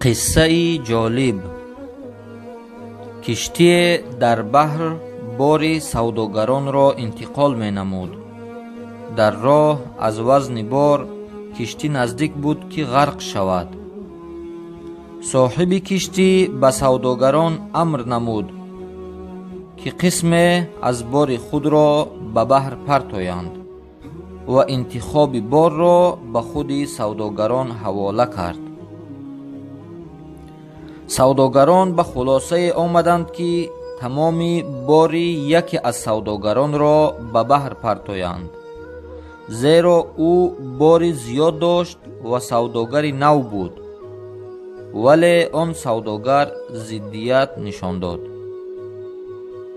قصه جالب. کشتی در بحر بار سوداگران را انتقال می نمود. در راه از وزن بار کشتی نزدیک بود که غرق شود. صاحب کشتی به سوداگران امر نمود که قسم از بار خود را به بحر پرتایند و انتخاب بار را به خود سوداگران حواله کرد. سوداگران به خلاصه آمدند که تمام باری یکی از سوداگران را به بحر پرتایند، زیرا او باری زیاد داشت و سوداگری نو بود. ولی آن سوداگر ضدیت نشان داد.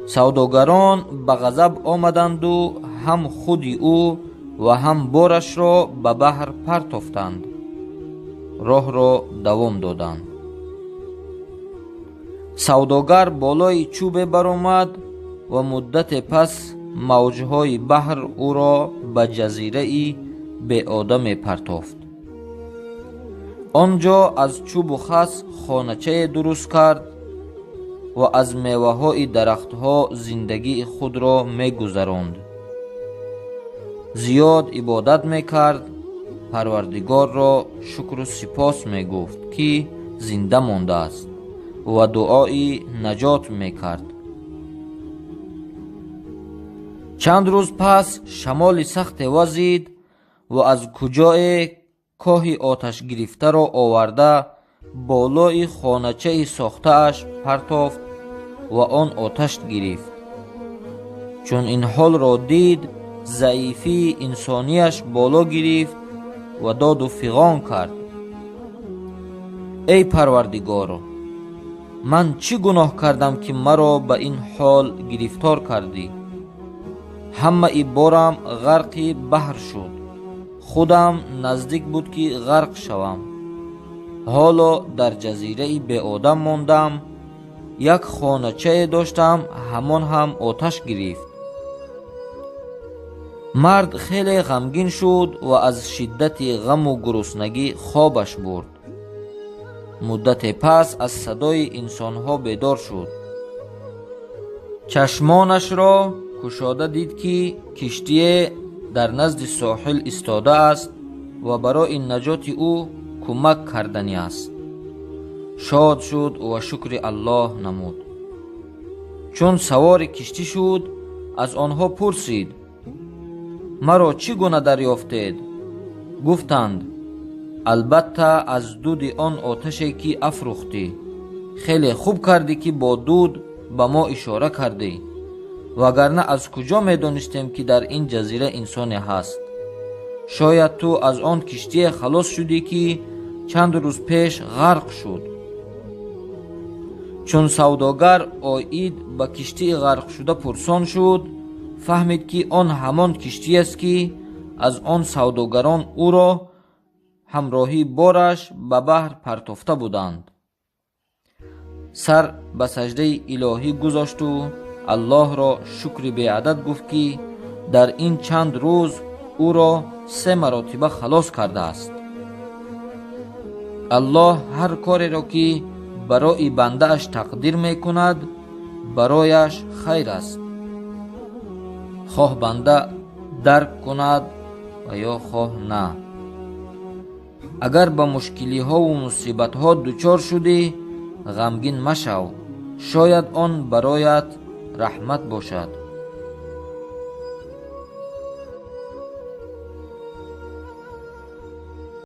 سوداگران به غضب آمدند و هم خود او و هم بارش را به بحر پرتافتند. راه را دوام دادند. سوداگر بالای چوبه برآمد و مدت پس موجهای بحر او را به جزیره بی آدم پرتافت. آنجا از چوب و خس خانچه درست کرد و از میوه های درخت ها زندگی خود را می گذراند. زیاد عبادت می کرد، پروردگار را شکر و سپاس می گفت که زنده مانده است و دعای نجات می کرد. چند روز پس شمال سخت وزید و از کجای کاه آتش گرفته را آورده بالای خانچه ساخته اش پرتافت و آن آتش گرفت. چون این حال را دید، ضعیفی انسانیش بالا گرفت و داد و فغان کرد: ای پروردگار، من چی گناه کردم که مرا به این حال گرفتار کردی؟ همه ای بارم غرق بحر شد. خودم نزدیک بود که غرق شوم. حالا در جزیره بی آدم ماندم. یک خانچه داشتم، همان هم آتش گرفت. مرد خیلی غمگین شد و از شدت غم و گرسنگی خوابش برد. مدت پس از صدای انسانها بیدار شد. چشمانش را گشاده دید که کشتی در نزد ساحل ایستاده است و برای نجات او کمک کردنی است. شاد شد و شکر الله نمود. چون سوار کشتی شد، از آنها پرسید: مرا چی گونه دریافتید؟ گفتند: البته از دود آن آتشی که افروختی. خیلی خوب کردی که با دود به ما اشاره کردی، وگرنه از کجا می دانستیم که در این جزیره انسانی هست؟ شاید تو از آن کشتی خلاص شدی که چند روز پیش غرق شد. چون سوداگر آید به کشتی غرق شده پرسان شد، فهمید که آن همان کشتی است که از آن سوداگران او را همراهی بارش به بحر پرتافته بودند. سر به سجده الهی گذاشت و الله را شکر بی عدد گفت که در این چند روز او را 3 مرتبه خلاص کرده است. الله هر کاری را که برای بنده اش تقدیر می کند برایش خیر است، خواه بنده درک کند و یا خواه نه. اگر به مشکلی ها و مصیبت ها دچار شدی، غمگین مشو. شاید آن برایت رحمت باشد.